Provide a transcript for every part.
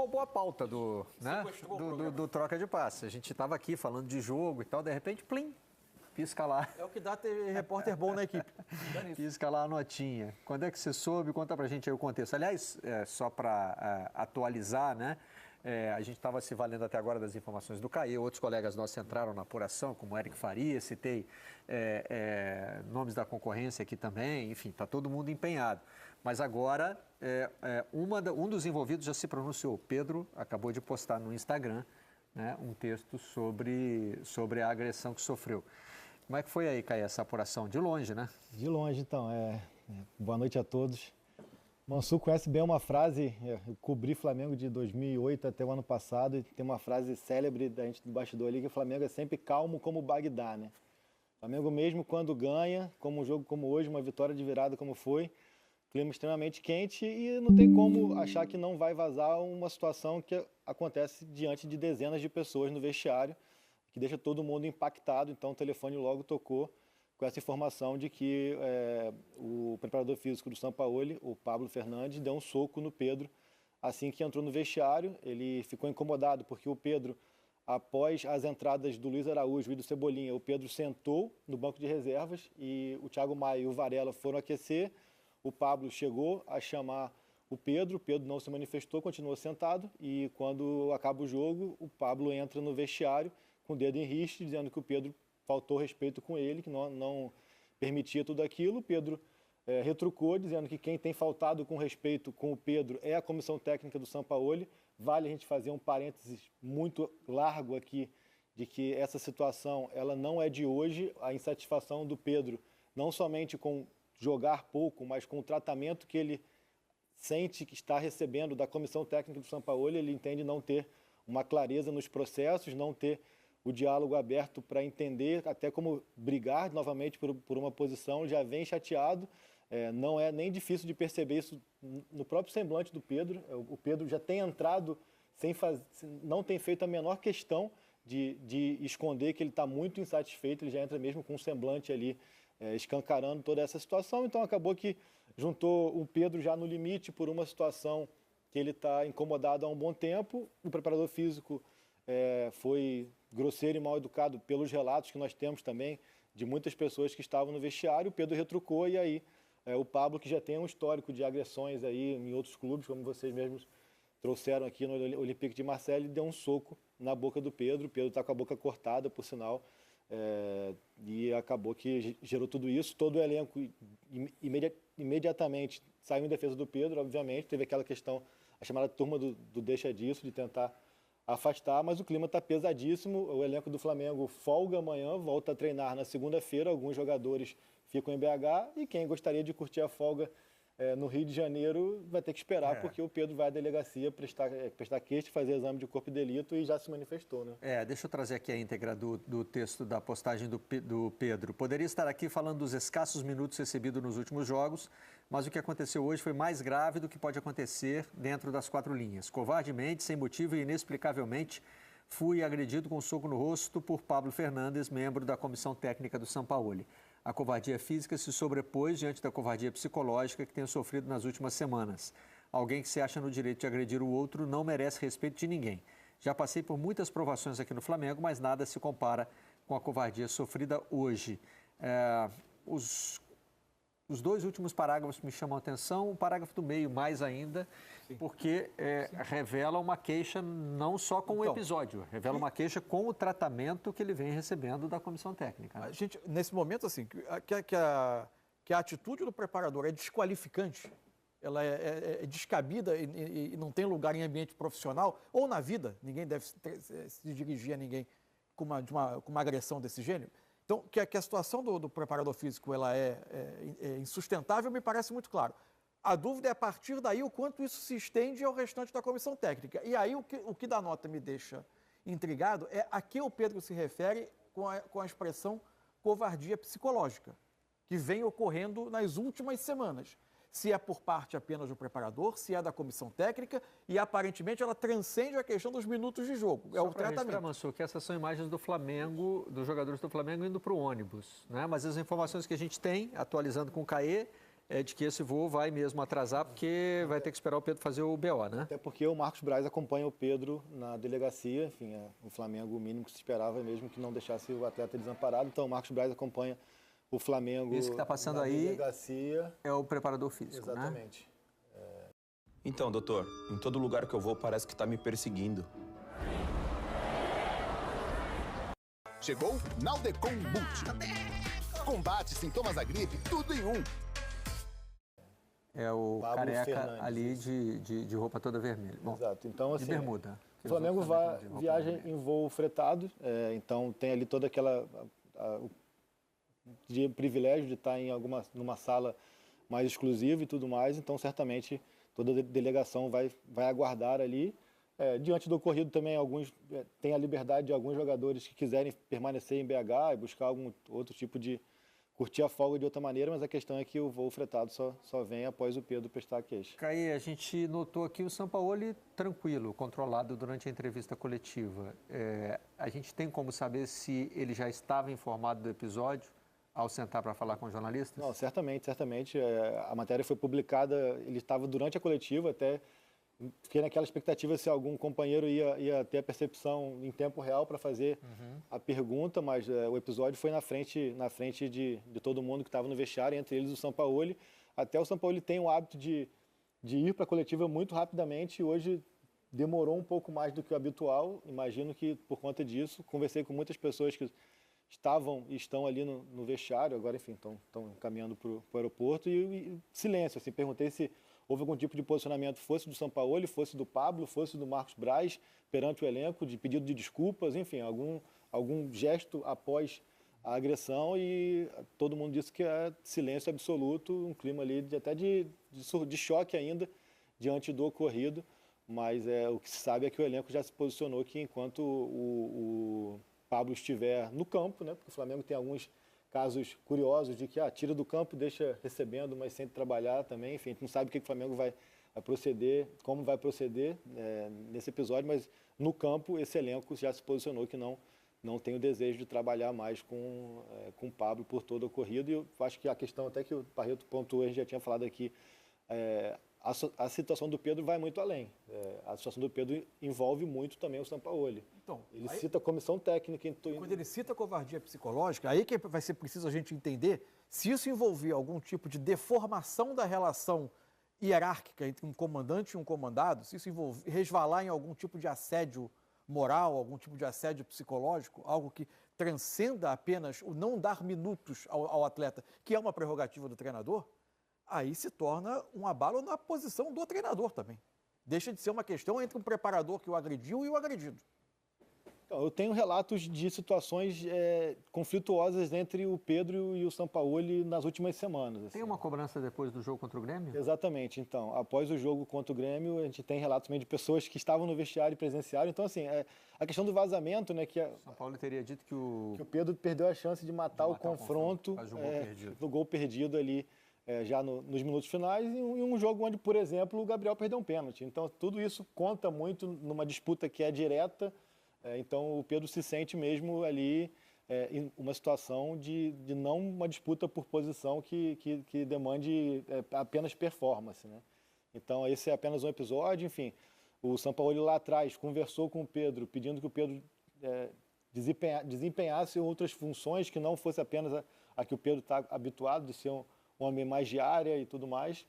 roubou a pauta do troca de passe. A gente estava aqui falando de jogo e tal, de repente, plim, pisca lá. É o que dá ter repórter bom na equipe. Pisca lá a notinha. Quando é que você soube? Conta pra gente aí o contexto. Aliás, só para atualizar, né? A gente estava se valendo até agora das informações do CAE, outros colegas nossos entraram na apuração, como Eric Faria, citei nomes da concorrência aqui também, enfim, está todo mundo empenhado. Mas agora, um dos envolvidos já se pronunciou. Pedro acabou de postar no Instagram, né, um texto sobre a agressão que sofreu. Como é que foi aí, CAE, essa apuração? De longe, né? De longe, então. Boa noite a todos. Mansur conhece bem uma frase, eu cobri Flamengo de 2008 até o ano passado, e tem uma frase célebre da gente do bastidor ali, que o Flamengo é sempre calmo como o Bagdá, né? O Flamengo mesmo quando ganha, como um jogo como hoje, uma vitória de virada como foi, clima extremamente quente e não tem como achar que não vai vazar uma situação que acontece diante de dezenas de pessoas no vestiário, que deixa todo mundo impactado, então o telefone logo tocou com essa informação de que o preparador físico do Sampaoli, o Pablo Fernandes, deu um soco no Pedro assim que entrou no vestiário. Ele ficou incomodado porque o Pedro, após as entradas do Luiz Araújo e do Cebolinha, o Pedro sentou no banco de reservas e o Thiago Maia e o Varela foram aquecer. O Pablo chegou a chamar o Pedro não se manifestou, continuou sentado e quando acaba o jogo, o Pablo entra no vestiário com o dedo em riste, dizendo que o Pedro faltou respeito com ele, que não permitia tudo aquilo. O Pedro retrucou, dizendo que quem tem faltado com respeito com o Pedro é a comissão técnica do Sampaoli. Vale a gente fazer um parênteses muito largo aqui, de que essa situação ela não é de hoje. A insatisfação do Pedro, não somente com jogar pouco, mas com o tratamento que ele sente que está recebendo da comissão técnica do Sampaoli. Ele entende não ter uma clareza nos processos, não ter o diálogo aberto para entender até como brigar novamente por uma posição. Já vem chateado, não é nem difícil de perceber isso no próprio semblante do Pedro. O Pedro já tem entrado não tem feito a menor questão de esconder que ele está muito insatisfeito, ele já entra mesmo com um semblante ali escancarando toda essa situação. Então acabou que juntou o Pedro já no limite por uma situação que ele está incomodado há um bom tempo. O preparador físico foi grosseiro e mal educado pelos relatos que nós temos também de muitas pessoas que estavam no vestiário. O Pedro retrucou e aí o Pablo, que já tem um histórico de agressões aí em outros clubes, como vocês mesmos trouxeram aqui no Olympique de Marseille, deu um soco na boca do Pedro. O Pedro está com a boca cortada, por sinal, e acabou que gerou tudo isso. Todo o elenco imediatamente saiu em defesa do Pedro, obviamente. Teve aquela questão, a chamada turma do deixa disso, de tentar afastar, mas o clima está pesadíssimo. O elenco do Flamengo folga amanhã, volta a treinar na segunda-feira. Alguns jogadores ficam em BH e quem gostaria de curtir a folga no Rio de Janeiro vai ter que esperar, porque o Pedro vai à delegacia prestar queixa, fazer exame de corpo de delito e já se manifestou, né? Deixa eu trazer aqui a íntegra do texto da postagem do Pedro. Poderia estar aqui falando dos escassos minutos recebidos nos últimos jogos, mas o que aconteceu hoje foi mais grave do que pode acontecer dentro das quatro linhas. Covardemente, sem motivo e inexplicavelmente, fui agredido com um soco no rosto por Pablo Fernandes, membro da comissão técnica do Sampaoli. A covardia física se sobrepôs diante da covardia psicológica que tenho sofrido nas últimas semanas. Alguém que se acha no direito de agredir o outro não merece respeito de ninguém. Já passei por muitas provações aqui no Flamengo, mas nada se compara com a covardia sofrida hoje. Os dois últimos parágrafos me chamam a atenção, o parágrafo do meio mais ainda, porque revela uma queixa não só com o episódio, revela uma queixa com o tratamento que ele vem recebendo da comissão técnica. A gente, nesse momento, assim, que a atitude do preparador é desqualificante, ela é descabida e não tem lugar em ambiente profissional ou na vida, ninguém deve se dirigir a ninguém com uma agressão desse gênero. Então, que a situação do preparador físico ela é insustentável, me parece muito claro. A dúvida é, a partir daí, o quanto isso se estende ao restante da comissão técnica. E aí, o que da nota me deixa intrigado é a que o Pedro se refere com a expressão covardia psicológica, que vem ocorrendo nas últimas semanas. Se é por parte apenas do preparador, se é da comissão técnica, e aparentemente ela transcende a questão dos minutos de jogo. É o tratamento. Mansur, que essas são imagens do Flamengo, dos jogadores do Flamengo indo para o ônibus, né? Mas as informações que a gente tem, atualizando com o CAE, é de que esse voo vai mesmo atrasar, porque vai ter que esperar o Pedro fazer o BO, né? Até porque o Marcos Braz acompanha o Pedro na delegacia, enfim, o Flamengo, o mínimo que se esperava é mesmo que não deixasse o atleta desamparado, então o Marcos Braz acompanha o Flamengo Isso que está passando na aí delegacia. é o preparador físico, né? Exatamente. Então, doutor, em todo lugar que eu vou parece que está me perseguindo. Chegou Naldecon Multi. Combate sintomas da gripe, tudo em um. É o Pablo careca Fernandes, ali de roupa toda vermelha. Bom, Exato. Então, assim, de bermuda. O Flamengo vai viaja em voo fretado, então tem ali toda aquela de privilégio de estar numa sala mais exclusiva e tudo mais, então certamente toda a delegação vai aguardar ali. Diante do ocorrido também, tem a liberdade de alguns jogadores que quiserem permanecer em BH e buscar algum outro tipo de curtir a folga de outra maneira, mas a questão é que o voo fretado só vem após o Pedro prestar a queixa. Caí, a gente notou aqui o Sampaoli tranquilo, controlado durante a entrevista coletiva. A gente tem como saber se ele já estava informado do episódio ao sentar para falar com os jornalistas? Não, certamente. A matéria foi publicada, ele estava durante a coletiva, até fiquei naquela expectativa se algum companheiro ia ter a percepção em tempo real para fazer a pergunta, mas o episódio foi na frente de todo mundo que estava no vestiário, entre eles o Sampaoli. Até o Sampaoli tem o hábito de ir para a coletiva muito rapidamente, e hoje demorou um pouco mais do que o habitual, imagino que por conta disso. Conversei com muitas pessoas que estavam e estão ali no vestiário, agora, enfim, estão caminhando para o aeroporto, e silêncio, assim, perguntei se houve algum tipo de posicionamento, fosse do Sampaoli, fosse do Pablo, fosse do Marcos Braz, perante o elenco, de pedido de desculpas, enfim, algum gesto após a agressão, e todo mundo disse que é silêncio absoluto, um clima ali até de choque ainda diante do ocorrido, mas o que se sabe é que o elenco já se posicionou que enquanto o Pablo estiver no campo, né, porque o Flamengo tem alguns casos curiosos de que tira do campo, deixa recebendo, mas sem trabalhar também. Enfim, a gente não sabe o que o Flamengo vai proceder, como vai proceder nesse episódio, mas no campo esse elenco já se posicionou que não tem o desejo de trabalhar mais com o Pablo por todo o ocorrido. E eu acho que a questão até que o Barreto pontuou, a gente já tinha falado aqui, a situação do Pedro vai muito além. A situação do Pedro envolve muito também o Sampaoli. Então, ele cita a comissão técnica. Quando ele cita a covardia psicológica, aí que vai ser preciso a gente entender se isso envolver algum tipo de deformação da relação hierárquica entre um comandante e um comandado, se isso resvalar em algum tipo de assédio moral, algum tipo de assédio psicológico, algo que transcenda apenas o não dar minutos ao atleta, que é uma prerrogativa do treinador, aí se torna um abalo na posição do treinador também. Deixa de ser uma questão entre um preparador que o agrediu e o agredido. Então, eu tenho relatos de situações conflituosas entre o Pedro e o Sampaoli nas últimas semanas. Assim. Tem uma cobrança depois do jogo contra o Grêmio? Exatamente. Então, após o jogo contra o Grêmio, a gente tem relatos também de pessoas que estavam no vestiário e presenciaram. Então, assim, a questão do vazamento, né, que São Paulo teria dito que o Pedro perdeu a chance de matar o confronto no gol perdido ali já nos minutos finais, em um jogo onde, por exemplo, o Gabriel perdeu um pênalti. Então, tudo isso conta muito numa disputa que é direta. Então, o Pedro se sente mesmo ali em uma situação de não uma disputa por posição que demande apenas performance, né? Então, esse é apenas um episódio. Enfim, o Sampaoli lá atrás conversou com o Pedro, pedindo que o Pedro desempenhasse outras funções que não fosse apenas a que o Pedro está habituado, de ser um homem mais de área e tudo mais.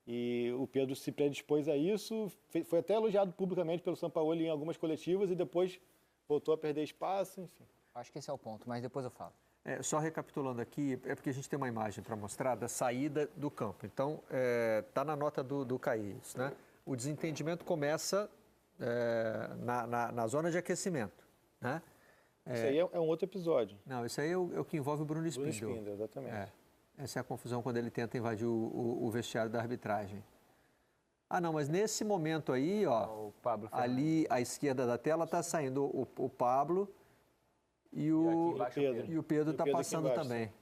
E o Pedro se predispôs a isso, foi até elogiado publicamente pelo Sampaoli em algumas coletivas e depois voltou a perder espaço, enfim. Acho que esse é o ponto, mas depois eu falo. Só recapitulando aqui, é porque a gente tem uma imagem para mostrar da saída do campo. Então, está na nota do Caís, né? O desentendimento começa na zona de aquecimento, né? Isso aí é um outro episódio. Não, isso aí é o que envolve o Bruno Spindel. Bruno Spindel, exatamente. Essa é a confusão quando ele tenta invadir o vestiário da arbitragem. Não, mas nesse momento aí, ó, O Pablo ali à esquerda da tela está saindo o Pablo e o Pedro está passando também.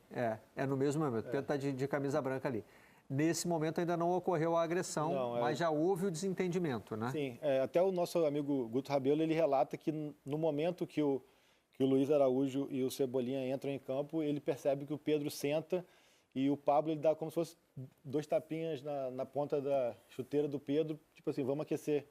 É no mesmo momento. O Pedro está de camisa branca ali. Nesse momento ainda não ocorreu a agressão, mas já houve o desentendimento, né? Sim, até o nosso amigo Guto Rabelo, ele relata que no momento que o Luiz Araújo e o Cebolinha entram em campo, ele percebe que o Pedro senta e o Pablo ele dá como se fosse 2 tapinhas na ponta da chuteira do Pedro, tipo assim, vamos aquecer.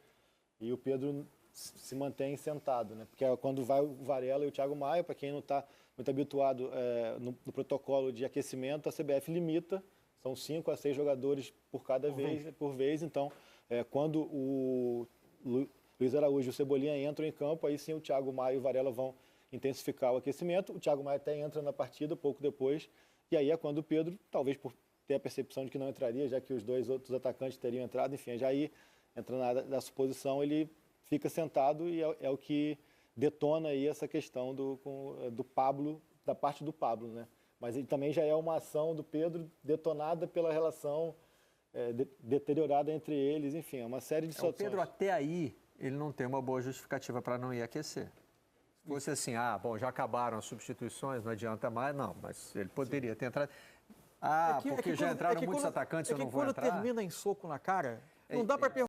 E o Pedro se mantém sentado, né? Porque quando vai o Varela e o Thiago Maia, para quem não está muito habituado no protocolo de aquecimento, a CBF limita, são 5 a 6 jogadores por vez. Então, quando o Luiz Araújo e o Cebolinha entram em campo, aí sim o Thiago Maia e o Varela vão intensificar o aquecimento. O Thiago Maia até entra na partida pouco depois, e aí é quando o Pedro, talvez por ter a percepção de que não entraria, já que os 2 outros atacantes teriam entrado, enfim, já aí entra na suposição, ele fica sentado e é o que detona aí essa questão do Pablo, da parte do Pablo, né? Mas ele também já é uma ação do Pedro detonada pela relação deteriorada entre eles, enfim, é uma série de situações. O Pedro até aí, ele não tem uma boa justificativa para não ir aquecer. Se fosse assim, já acabaram as substituições, não adianta mais, não, mas ele poderia ter entrado. Porque já entraram muitos atacantes, eu não vou entrar. Quando termina em soco na cara, não dá para perguntar.